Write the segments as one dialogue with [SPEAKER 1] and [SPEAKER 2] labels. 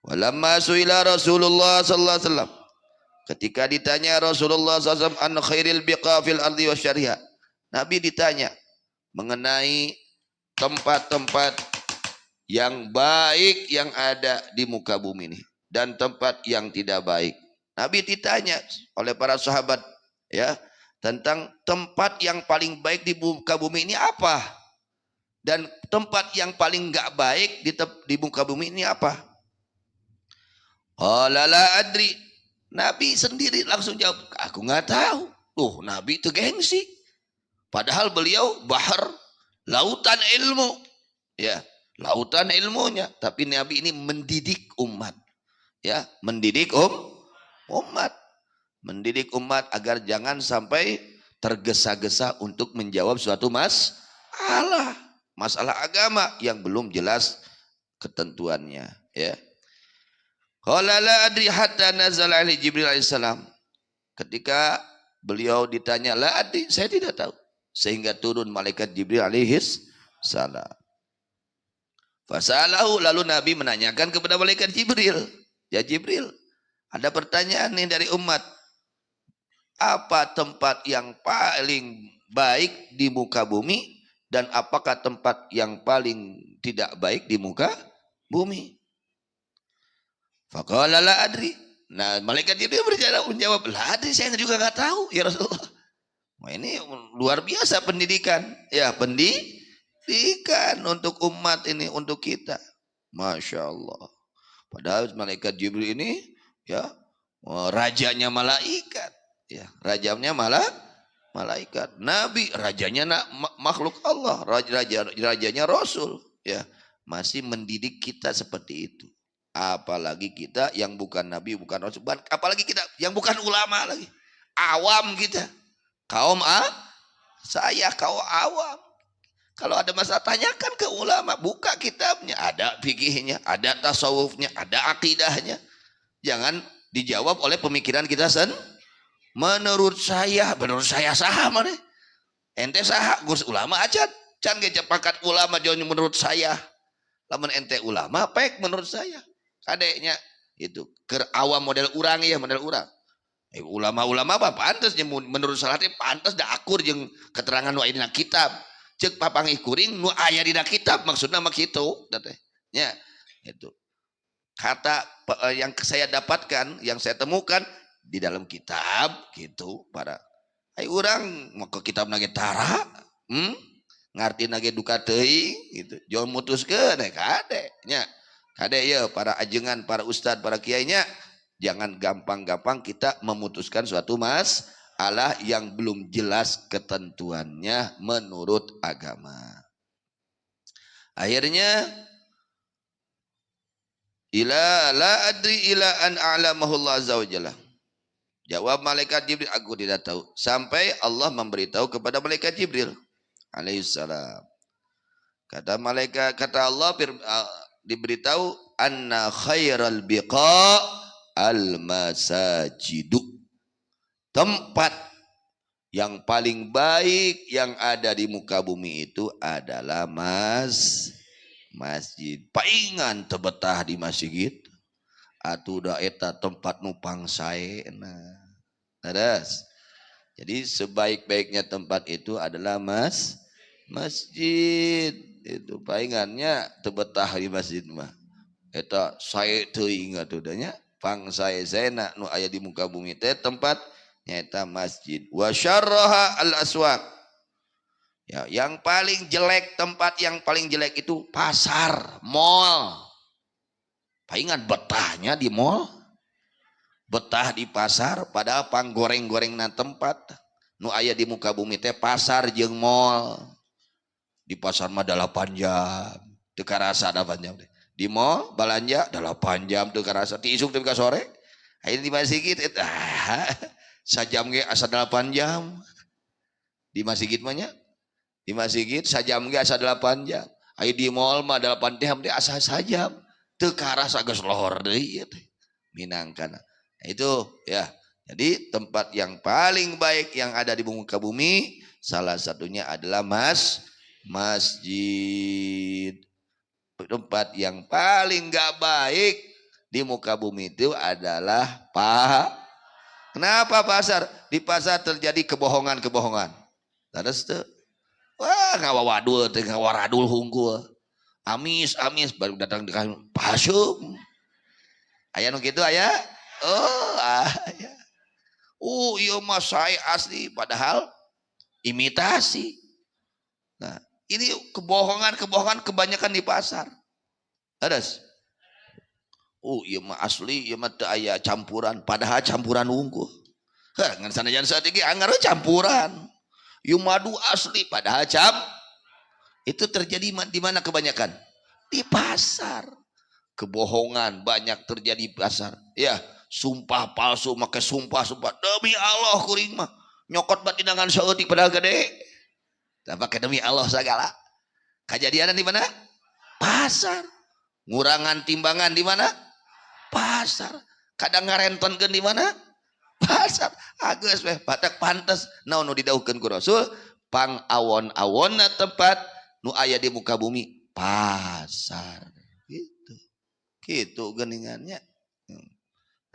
[SPEAKER 1] Walamma suila Rasulullah sallallahu alaihi wasallam, ketika ditanya Rasulullah SAW an khairil biqa fil ardi wasyariha, Nabi ditanya mengenai tempat-tempat yang baik yang ada di muka bumi ini dan tempat yang tidak baik. Nabi ditanya oleh para sahabat ya tentang tempat yang paling baik di muka bumi ini apa, dan tempat yang paling enggak baik di muka bumi ini apa. Qala la adri, Nabi sendiri langsung jawab, aku nggak tahu. Nabi itu gengsi. Padahal beliau bahar, lautan ilmu, ya, lautan ilmunya. Tapi Nabi ini mendidik umat, ya, mendidik umat, mendidik umat agar jangan sampai tergesa-gesa untuk menjawab suatu masalah agama yang belum jelas ketentuannya, ya. Qala la adri hatta nazala alaihi Jibril alaihissalam. Ketika beliau ditanya, la adri, saya tidak tahu. Sehingga turun malaikat Jibril alaihissalam. Fasalahu, lalu Nabi menanyakan kepada malaikat Jibril, ya Jibril, ada pertanyaan nih dari umat. Apa tempat yang paling baik di muka bumi, dan apakah tempat yang paling tidak baik di muka bumi? Faqala la adri. Nah, malaikat Jibril menjawab, la adri, saya juga nggak tahu ya Rasulullah. Wah, ini luar biasa pendidikan, ya, pendidikan untuk umat ini, untuk kita. Masya Allah. Padahal malaikat Jibril ini, ya, rajanya malaikat, ya, rajanya malaikat. Nabi rajanya makhluk Allah, rajanya Rasul, ya, masih mendidik kita seperti itu. Apalagi kita yang bukan Nabi, bukan Rasul, apalagi kita yang bukan ulama lagi, awam kita, kaum saya kaum awam. Kalau ada masalah tanyakan ke ulama, buka kitabnya, ada fikihnya, ada tasawufnya, ada akidahnya. Jangan dijawab oleh pemikiran kita menurut saya saham nih. Ente sah, gus ulama aja, can ge pakat ulama jauh menurut saya. Lamun ente ulama pek menurut saya. Kadeknya itu ker awam model urang ya, model urang. Ulama-ulama apa pantas menurut salah teh pantas da akur jeung keterangan nu aya dina kitab. Ceuk papangih kuring nu aya dina kitab, maksudna mah kitu teh. Nya itu. Kata yang saya dapatkan, yang saya temukan di dalam kitab gitu, para urang mau ke kitab nage tara, ngarti nage duka teuing gitu. Jangan mutuskeun kade nya. Kade ya para ajengan, para ustad, para kiainya, jangan gampang-gampang kita memutuskan suatu masalah yang belum jelas ketentuannya menurut agama. Akhirnya ila la adri ila an a'lamahullah azza wajalla. Jawab malaikat Jibril, aku tidak tahu, sampai Allah memberitahu kepada malaikat Jibril alaihissalam. Kata Allah diberitahu, anna khairal biqa al masajidu. Tempat yang paling baik yang ada di muka bumi itu adalah masjid. Paingan tebetah di masjid atuh da eta tempat nupang saena. Terus jadi sebaik-baiknya tempat itu adalah masjid. Itu paingannya tebetah di masjid mah eta sae teuing atuh nya pang saena nu aya di muka bumi teh tempat nyata masjid. Wa syarraha al aswaq. Ya, yang paling jelek, tempat yang paling jelek itu pasar, mall. Paingan betahnya di mall, betah di pasar, padahal pang goreng-goreng na tempat nu aya di muka bumi teh pasar jeung mall. Di pasar mah 8 jam, teu karasa 8 jam teh. Di mall balanja 8 jam teu karasa, ti isuk teh ka sore. Ayeuna di masjid eta sajam ge asa 8 jam. Di masjid mah nya, di masjid sajam ge asa 8 jam. Aya di mall mah 8 jam teh asa sajam. Teu karasa geus lohor deui teh. Minangkana. Itu ya. Jadi tempat yang paling baik yang ada di muka bumi salah satunya adalah masjid. Tempat yang paling gak baik di muka bumi itu adalah kenapa pasar? Di pasar terjadi kebohongan-kebohongan. Terus tuh, wah ngawawadul, ngawaradul hunggul. Amis baru datang di pasum. Aya nu kitu aya? Oh, aya. Iya mah saya asli padahal imitasi. Nah, ini kebohongan kebanyakan di pasar. Terus iya mah asli, iya mah teu aya campuran, padahal campuran unggul. Heh, ngan sanajan saeutik anggar campuran. Ieu madu asli padahal itu terjadi di mana kebanyakan? Di pasar. Kebohongan banyak terjadi di pasar. Ya, sumpah palsu, make sumpah demi Allah kuring mah nyokot batinangan saeutik padahal gede. Tah pakai demi Allah segala. Kejadian di mana? Pasar. Ngurangan timbangan di mana? Pasar. Kadang ngarentonkeun di mana? Pasar. Geus weh batak pantes naon nu didawuhkeun ku Rasul, pang awon-awonna tempat nu aya di muka bumi pasar. Gitu geningannya.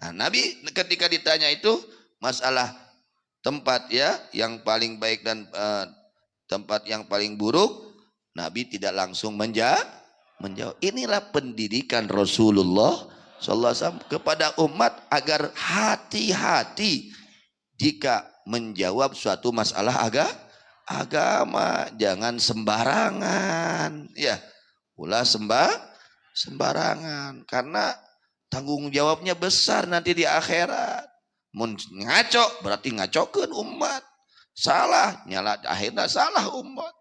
[SPEAKER 1] Nah, Nabi ketika ditanya itu masalah tempat ya yang paling baik dan tempat yang paling buruk, Nabi tidak langsung menjawab. Inilah pendidikan Rasulullah sallallahu alaihi wasallam kepada umat agar hati-hati jika menjawab suatu masalah agama, jangan sembarangan ya. Ulah sembarangan karena tanggung jawabnya besar nanti di akhirat. Mun ngaco berarti ngacokeun umat. Salah nyala akhirnya salah umat.